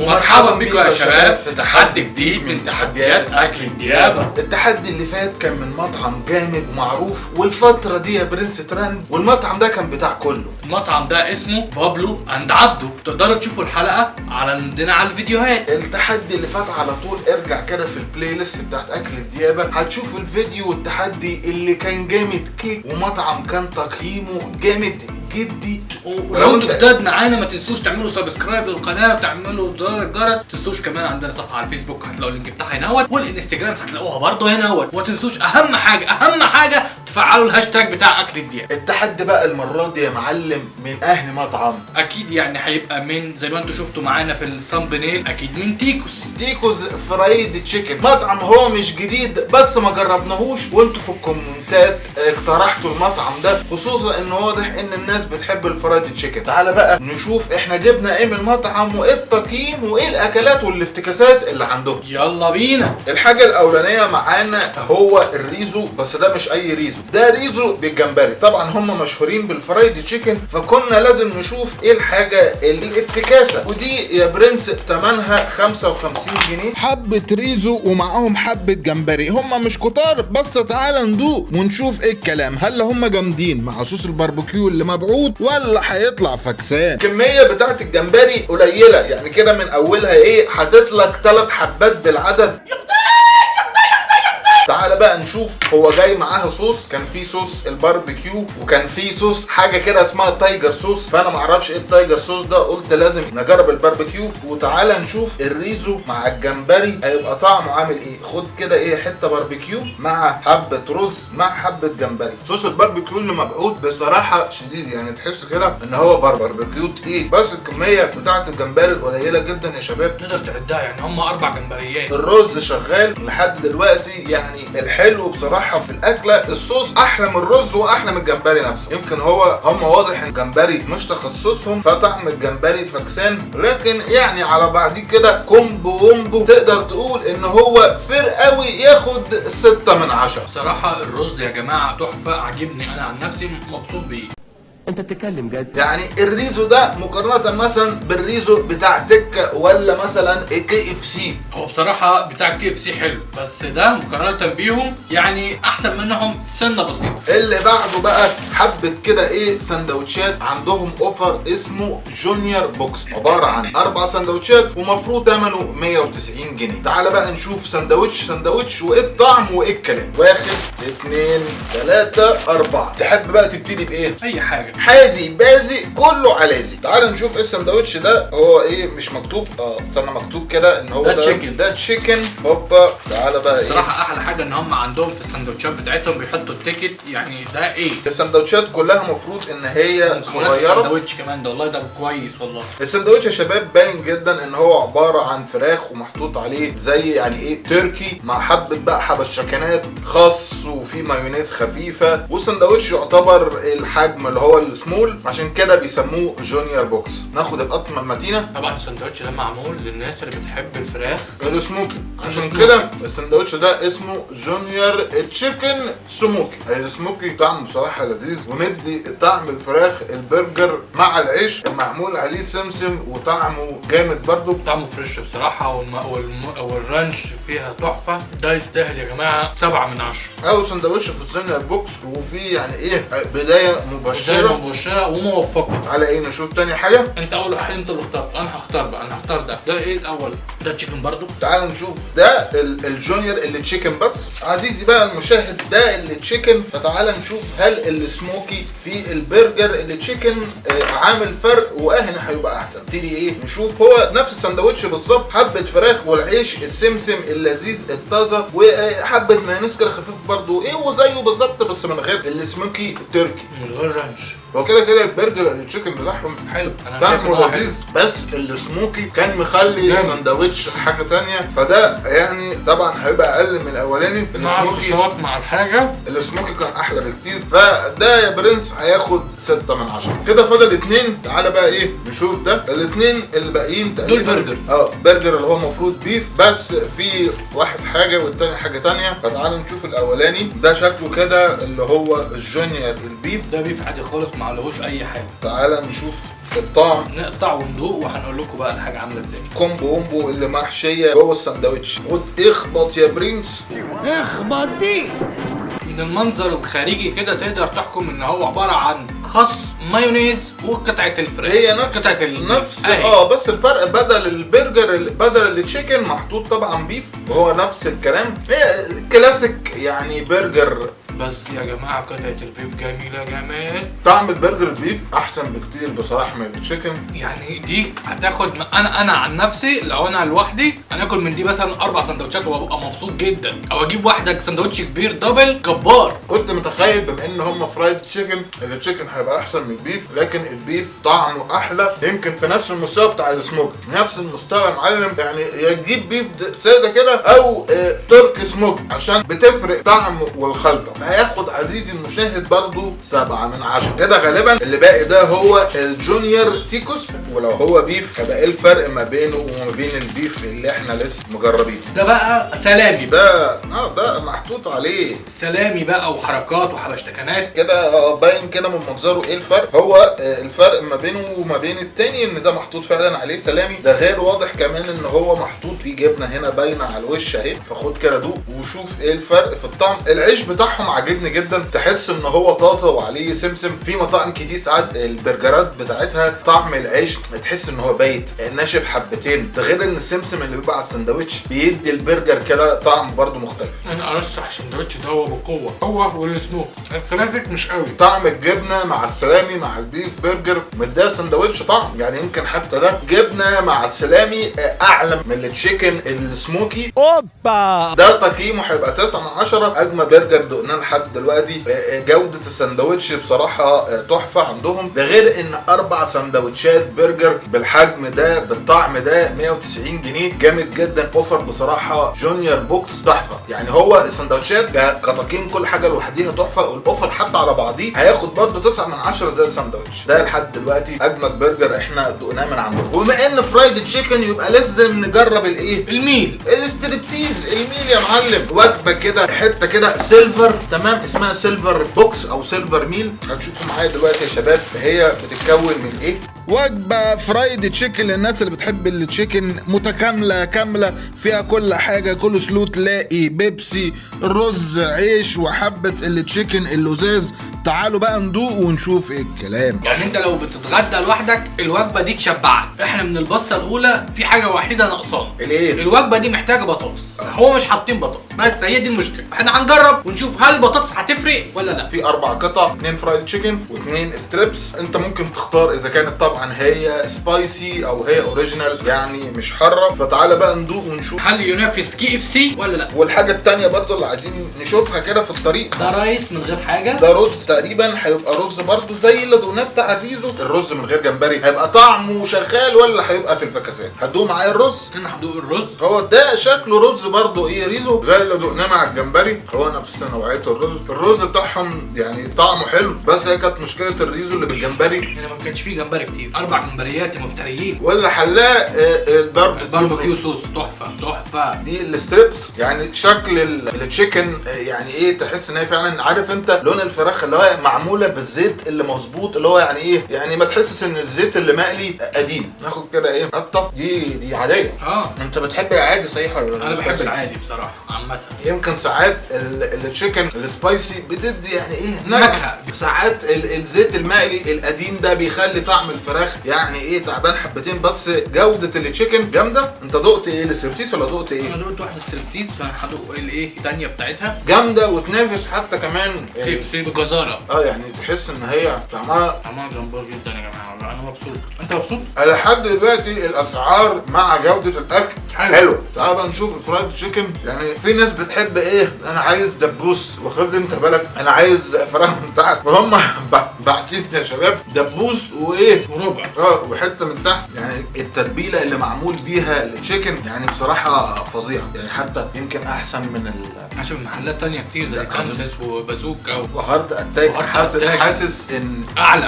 ومرحبا بكم يا شباب في تحدي جديد من تحديات اكل الديابة. التحدي اللي فات كان من مطعم جامد ومعروف والفترة دي يا برنس ترند، والمطعم ده كان بتاع كله. المطعم ده اسمه بابلو اند عبده، تقدروا تشوفوا الحلقة عندنا على الفيديوهات. التحدي اللي فات على طول ارجع كده في البلاي ليست بتاعت اكل الديابة هتشوف الفيديو والتحدي اللي كان جامد كيك، ومطعم كان تقييمه جامد جدي. ولو انتوا جداد معانا ما تنسوش تعملوا سبسكرايب للقناه وتعملوا زر الجرس. ما تنسوش كمان عندنا صفحه على الفيسبوك هتلاقوا اللينك بتاعها هنا اهوت، والانستجرام هتلاقوها برضه هنا اهوت. وما تنسوش اهم حاجه تفعلوا الهاشتاج بتاع اكل الديابة. التحدي بقى المره دي يا معلم من اهل مطعم، اكيد يعني هيبقى من زي ما انتوا شفتوا معانا في الثامبنيل، اكيد من تيكوز فرايد تشيكن. مطعم هو مش جديد بس ما جربناهوش، وانتوا في الكومنتات اقترحتوا المطعم ده، خصوصا ان واضح ان الناس بتحب الفرايد تشيكن. تعال بقى نشوف احنا جبنا ايه من المطعم وايه التقييم وايه الاكلات والافتكاسات اللي عندهم. يلا بينا. الحاجه الاولانيه معانا هو الريزو، بس ده مش اي ريزو، ده ريزو بالجمبري. طبعا هم مشهورين بالفرايد تشيكن، فكنا لازم نشوف ايه الحاجه الافتكاسه. ودي يا برنس ثمنها 55 جنيه، حبه ريزو ومعاهم حبه جمبري. هم مش كتار بس تعال ندوق ونشوف ايه الكلام. هل هم جامدين مع صوص الباربيكيو اللي مبعوث ولا هيطلع فكسان؟ الكميه بتاعت الجمبري قليله، يعني كده من اولها ايه هتطلق 3 حبات بالعدد. تعال بقى نشوف. هو جاي معاها صوص، كان في صوص الباربيكيو وكان في صوص حاجه كده اسمها تايجر صوص، فانا ما اعرفش ايه التايجر صوص ده، قلت لازم نجرب الباربيكيو. وتعالى نشوف الريزو مع الجمبري هيبقى طعمه عامل ايه. خد كده ايه حته باربيكيو مع حبه رز مع حبه جمبري. صوص الباربيكيو اللي مبعوث بصراحه شديد، يعني تحس كده ان هو باربيكيو تقيل، بس الكميه بتاعه الجمبري قليله جدا يا شباب، تقدر تعدها، يعني هم 4 جمبريات. الرز شغال لحد دلوقتي، يعني الحلو بصراحه في الاكله الصوص احلى من الرز واحلى من الجمبري نفسه. يمكن هم واضح ان الجمبري مش تخصصهم فطعم الجمبري فكسان، لكن يعني على بعضيه كده كومبو وومبو تقدر تقول ان هو فير قوي ياخد 6 من 10. بصراحه الرز يا جماعه تحفه، عجبني انا عن نفسي، مبسوط بيه. انت بتتكلم جد؟ يعني الريزو ده مقارنة مثلا بالريزو بتاع تكة ولا مثلا كي اف سي، هو بصراحة بتاع كي اف سي حلو، بس ده مقارنة بيهم يعني احسن منهم سنة بسيطة. اللي بعده بقى حبة كده ايه سندوتشات، عندهم اوفر اسمه جونيور بوكس، عبارة عن 4 سندوتشات ومفروض ثمنه 190 جنيه. تعال بقى نشوف سندوتش وايه الطعم وايه الكلام. 1 2 3 4. تحب بقى تبتدي بايه؟ اي حاجة، حازي بازي كله علازي. تعال نشوف ايه السندوتش ده. هو ايه مش مكتوب؟ استنى مكتوب كده ان هو ده تشيكن. هوبا تعال بقى ايه. بصراحة احلى حاجة ان هم عندهم في السندوتشات بتاعتهم بيحطوا التيكت، يعني ده ايه. السندوتشات كلها مفروض ان هي صغيرة. السندوتش كمان ده والله ده كويس والله. السندوتش يا شباب باين جدا ان هو عبارة عن فراخ ومحطوط عليه زي يعني ايه تركي مع حبة بقى حبشكنات خاص وفي مايونيز خفيفة، والسندوتش يعتبر الحجم اللي هو السمول، عشان كده بيسموه جونيور بوكس. ناخد القطمة المتينة. طبعا السندوتش ده معمول للناس اللي بتحب الفراخ السموكي، عشان كده السندوتش ده اسمه جونيور تشيكن سموكي. السموكي طعمه بصراحة لذيذ ومدي طعم الفراخ البرجر مع العيش المعمول عليه سمسم، وطعمه جامد برضو، طعمه فريش بصراحة، والرانش فيها تحفة. ده يستاهل يا جماعة 7 من 10. أول سندوتش في الجونيور بوكس، وفي يعني ايه بداية مبشرة وموفقة. على ايه. نشوف تاني حاجة. انت اول حاجة انت اللي اخترت، انا هختار بقى، انا هختار ده ايه الاول؟ ده تشيكن برضو. تعالوا نشوف ده الجونيور اللي تشيكن. بس عزيزي بقى المشاهد ده اللي تشيكن، فتعالى نشوف هل السموكي في البرجر اللي تشيكن عامل فرق واهنا هيبقى احسن. نبتدي ايه نشوف. هو نفس السندوتش بالظبط، حبة فراخ والعيش السمسم اللذيذ الطازة وحبة مايونيز كده خفيف برضو ايه، وزيه بالظبط بس من غير السموكي التركي، من غير رانش. هو كده البرجر التشيكن بتاعهم حلو، طعمه لذيذ، بس السموكي كان مخلي السندوتش حاجه تانية، فده يعني طبعا هيبقى اقل من الاولاني. مع الصوصات مع الحاجه السموكي كان احلى بكتير، فده يا برنس هياخد 6 من 10. كده فاضل 2. تعالى بقى ايه نشوف ده. الاثنين اللي باقيين تقريبا دول برجر. برجر اللي هو المفروض بيف، بس في واحد حاجه والتاني حاجه تانية. فتعالى نشوف الاولاني ده شكله كده اللي هو الجونيور البيف. ده بيف عادي خالص ما عليهوش اي حاجه. تعالى نشوف الطعم. نقطع وندوق وهنقول لكم بقى الحاجه عامله ازاي. كومبو ومبو اللي محشيه جوه الساندوتش. خد اخبط يا برنس. اخبط دي. من المنظر الخارجي كده تقدر تحكم ان هو عباره عن خس مايونيز وقطعه الفراخ. هي نفس قطعه نفس بس الفرق بدل البرجر بدل التشيكن محطوط طبعا بيف، وهو نفس الكلام. هي كلاسيك يعني برجر. بس يا جماعه قطعه البيف جميله جمال. طعم البرجر البيف احسن بكتير بصراحه من التشيكن. يعني دي هتاخد انا عن نفسي لو انا لوحدي انا اكل من دي مثلا 4 سندوتشات وابقى مبسوط جدا، او اجيب واحده سندوتش كبير دبل جبار. كنت متخيل بما ان هم فرايد تشيكن التشيكن هيبقى احسن من البيف، لكن البيف طعمه احلى، يمكن في نفس المستوى بتاع السموك، نفس المستوى يا معلم. يعني يا تجيب بيف ساده كده او تركي سموك عشان بتفرق طعم والخلطه. هياخد عزيزي المشاهد برضو 7 من 10 كده غالبا. اللي باقي ده هو الجونيور تيكوس، ولو هو بيف هيبقى ايه الفرق ما بينه وما بين البيف اللي احنا لسه مجربينه؟ ده بقى سلامي ده محطوط عليه سلامي بقى وحركات وحبشتكنات كده. باين كده من منظره ايه الفرق. هو الفرق ما بينه وما بين التاني ان ده محطوط فعلا عليه سلامي. ده غير واضح كمان ان هو محطوط فيه جبنه هنا باينه على الوش اهي. فخد كده دوق وشوف ايه الفرق في الطعم. العيش بتاعهم عاجبني جدا، تحس ان هو طازه وعليه سمسم. في مطاعم كتير ساعات البرجرات بتاعتها طعم العيش تحس ان هو بايت ناشف حبتين. ده غير ان السمسم اللي بيبقى على السندوتش بيدي البرجر كده طعم برده مختلف. انا ارشح السندوتش ده هو بقوه، هو والسموك. الكلاسيك مش قوي. طعم الجبنه مع السلامي مع البيف برجر مديها سندوتش طعم. يعني يمكن حتى ده جبنه مع السلامي اعلى من التشيكن السموكي. اوبا. ده تقييمه هيبقى 9 من 10. اجمل برجر دقناه لحد دلوقتي. جوده السندوتش بصراحه تحفه عندهم. ده غير ان 4 سندوتشات برجر بالحجم ده بالطعم ده 190 جنيه جامد جدا. اوفر بصراحه جونيور بوكس تحفه. يعني هو السندوتشات كتقييم كل حاجه لوحديها تحفه، والاوفر حتى على بعضيه هياخد برده 9 من 10 زي السندوتش ده. لحد دلوقتي اجمد برجر احنا دقناه من عندهم. وبما ان فرايد تشيكن يبقى لازم نجرب الايه؟ الميل الاستريبتيز. الميل يا معلم وجبه كده حته كده سيلفر تمام، اسمها سيلفر بوكس او سيلفر ميل. هتشوفوا معايا دلوقتي يا شباب هي بتتكون من ايه. وجبه فرايد تشيكن للناس اللي بتحب التشيكن، متكامله كامله فيها كل حاجه. كل سلو تلاقي بيبسي، رز، عيش، وحبه التشيكن اللزاز. تعالوا بقى ندوق ونشوف ايه الكلام. يعني انت لو بتتغدى لوحدك الوجبه دي تشبعك. احنا من البصه الاولى في حاجه وحيده ناقصانا. الايه؟ الوجبه دي محتاجه بطاطس. هو مش حاطين بطاطس، بس هي دي المشكله. احنا هنجرب ونشوف هل البطاطس هتفرق ولا لا. في 4 قطع، 2 فرايد تشيكن و2 ستريبس. انت ممكن تختار اذا كانت طبعا هي سبايسي او هي اوريجينال يعني مش حاره. فتعالى بقى ندوق ونشوف هل ينافس KFC ولا لا. والحاجه الثانيه برضو اللي عايزين نشوفها كده في الطريق، ده رايس من غير حاجه. ده رز تقريبا هيبقى رز برضو زي اللي دقناه بتاع الريزو. الرز من غير جمبري هيبقى طعمه شغال ولا هيبقى في الفكاسات؟ هتدوق معايا الرز. انا هدوق الرز. هو ده شكله رز برضو ايه ريزو زي اللي دقناه مع الجمبري. هو نفس نوعيه الرز بتاعهم يعني طعمه حلو. بس هي كانت مشكله الريزو اللي بالجمبري هنا ما كانش فيه جمبري كتير. 4 جمبريات مفتريين. ولا حلاه الباربيكيو صوص تحفه. دي الستريبس. يعني شكل التشيكن يعني ايه، تحس ان هي فعلا عارف انت لون الفراخ اللي هو معموله بالزيت اللي مظبوط، اللي هو يعني ايه، يعني ما تحسش ان الزيت اللي مقلي قديم. ناخد كده ايه قطه. دي عاديه. انت بتحب العادي صحيح ولا؟ انا بحب العادي بصراحه عامه. يمكن ساعات التشيكن السبايسي بتدي يعني ايه نكهه. ساعات الزيت المقلي القديم ده بيخلي طعم الفراخ يعني ايه تعبان حبتين. بس جوده التشيكن جامده. انت دقت ايه الستريبتيز ولا دقت ايه؟ انا دقت واحده ستريبتيز فانا هدوق الايه الثانيه بتاعتها جامده وتنافس حتى كمان KFC بجزاره. يعني تحس ان هي طعمها جمبار جدا يا جماعه. والله انا مبسوط. انت مبسوط؟ لحد دلوقتي الاسعار مع جوده الاكل حلوه. تعال بقى نشوف الفرايد تشيكن. يعني في ناس بتحب ايه، انا عايز دبوس واخد انت بالك، انا عايز فراخ من تحت. فهم باعتين يا شباب دبوس وايه وربع وحته من تحت. يعني يعني التتبيله اللي معمول بيها التشيكن يعني بصراحه فظيعه، يعني حتى يمكن احسن من عشان محلات تانية كتير زي كانساس وبازوكا وهارت اتاك. حاسس ان اعلى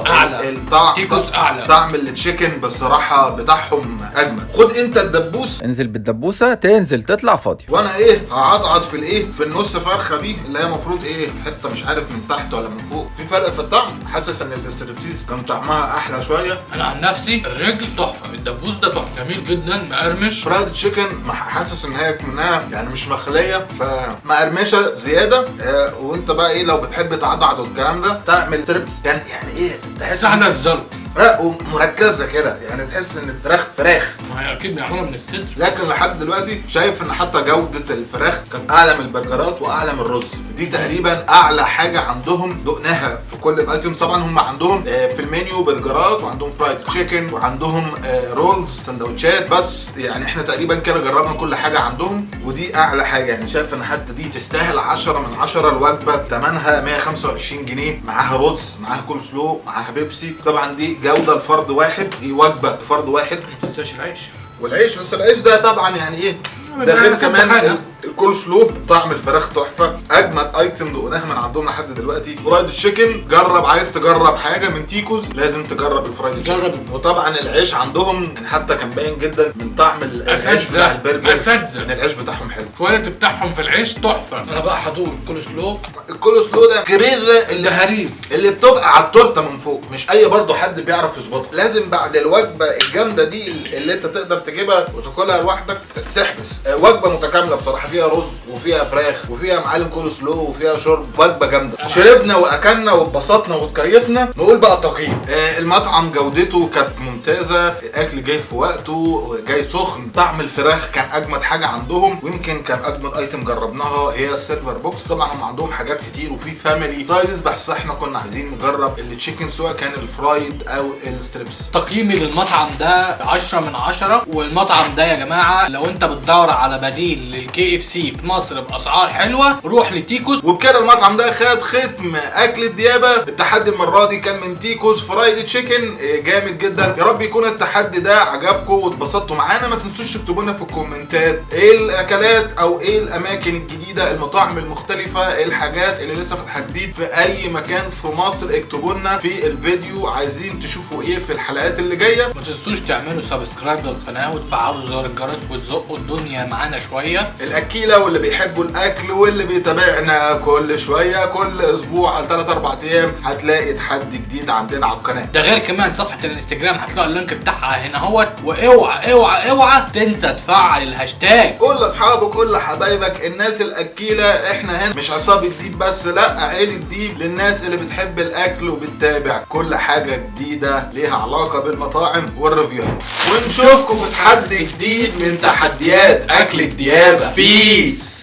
اعلى الطعم تيكوز اعلى، طعم التشيكن بصراحه بتاعهم اجمد. خد انت الدبوس، انزل بالدبوسه تنزل تطلع فاضي، وانا هعضعض في في النص فرخه دي اللي هي المفروض حته مش عارف من تحت ولا من فوق. في فرق في الطعم، حاسس ان الاستريبتيز كان طعمها احلى شويه. انا عن نفسي الرجل تحفه، الدبوس ده تحفه جميل جدا مقرمش. فرايد تشيكن حاسس ان هي منها يعني مش مخليه فمقرمشه زياده. وانت بقى لو بتحب تعضعض والكلام ده تعمل تريبس يعني تحس سهله الزلط، ومركزه كده، يعني تحس ان الفراخ فراخ. ما هي اكيد بيعملوها من الصدر. لكن لحد دلوقتي شايف ان حتى جوده الفراخ كانت اعلى من البرجرات واعلى من الرز. دي تقريبا اعلى حاجه عندهم دقناها في كل الايتمز. طبعا هم عندهم في المنيو برجرات وعندهم فرايد تشيكن وعندهم رولز سندوتشات، بس يعني احنا تقريبا كده جربنا كل حاجه عندهم ودي اعلى حاجه. يعني شايف ان حتى دي تستاهل 10 من 10. الوجبه ثمنها 125 جنيه، معاها رز، معاها كول سلو، معاها بيبسي. طبعا دي جوده لفرد واحد، دي وجبه لفرد واحد. ما تنساش العيش والعيش، بس العيش ده طبعا يعني ده غير كمان الكول سلو. طعم الفراخ تحفه، اجمد ايتم دقناها من عندهم لحد دلوقتي. فرايد تشيكن، جرب، عايز تجرب حاجه من تيكوز لازم تجرب الفرايد تشيكن. وطبعا العيش عندهم يعني حتى كان باين جدا من طعم العيش بتاع البرجر، ان العيش بتاعهم حلو، الكواليتي بتاعهم في العيش تحفه. انا بقى هدوق الكول سلو. الكول سلو ده كريزه هريس اللي بتبقى على التورته من فوق، مش اي برضه حد بيعرف يظبطها. لازم بعد الوجبه الجامده دي اللي انت تقدر تجيبها وتاكلها لوحدك تحبس. وجبه متكامله بصراحه، فيها رز وفيها فراخ وفيها معالم كول سلو وفيها شرب. وجبه جامده، شربنا واكلنا واتبسطنا واتكيفنا. نقول بقى التقييم. المطعم جودته كانت ممتازه، الاكل جاي في وقته، جاي سخن. طعم الفراخ كان اجمد حاجه عندهم، ويمكن كان اجمد ايتم جربناها هي السيلفر بوكس. طبعا هم عندهم حاجات كتير وفي فاميلي تايلز، بس احنا كنا عايزين نجرب التشيكن سواء كان الفرايد او الستريبس. تقييمي للمطعم ده 10 من 10. والمطعم ده يا جماعه لو انت بتدور على بديل للكي اف سي في مصر باسعار حلوه روح لتيكوز. وبكده المطعم ده خد ختم اكل الديابه. التحدي المره دي كان من تيكوز فرايد تشيكن، جامد جدا. يا رب يكون التحدي ده عجبكم واتبسطتوا معانا. ما تنسوش تكتبوا لنا في الكومنتات ايه الاكلات او ايه الاماكن الجديده، المطاعم المختلفه، ايه الحاجات اللي لسه فاتحه جديد في اي مكان في مصر. اكتبوا لنا في الفيديو عايزين تشوفوا ايه في الحلقات اللي جايه. ما تنسوش تعملوا سبسكرايب للقناه وتفعلوا زر الجرس وتزقوا الدنيا معانا شويه. الاكيله واللي بيحبوا الاكل واللي بيتابعنا كل شويه كل اسبوع على 3-4 ايام هتلاقي تحدي جديد عندنا على القناه. ده غير كمان صفحه الانستجرام هتلاقوا اللينك بتاعها هنا اهوت. واوعى اوعى اوعى تنسى تفعل الهاشتاج. قول لاصحابك، قول لحبايبك، الناس الاكيله. احنا هنا مش عصابه ديب بس، لا، عيله ديب للناس اللي بتحب الاكل وبتتابع كل حاجه جديده ليها علاقه بالمطاعم والريفيوهات. ونشوفكم في تحدي جديد من تحديات اكل الديابه. بيس.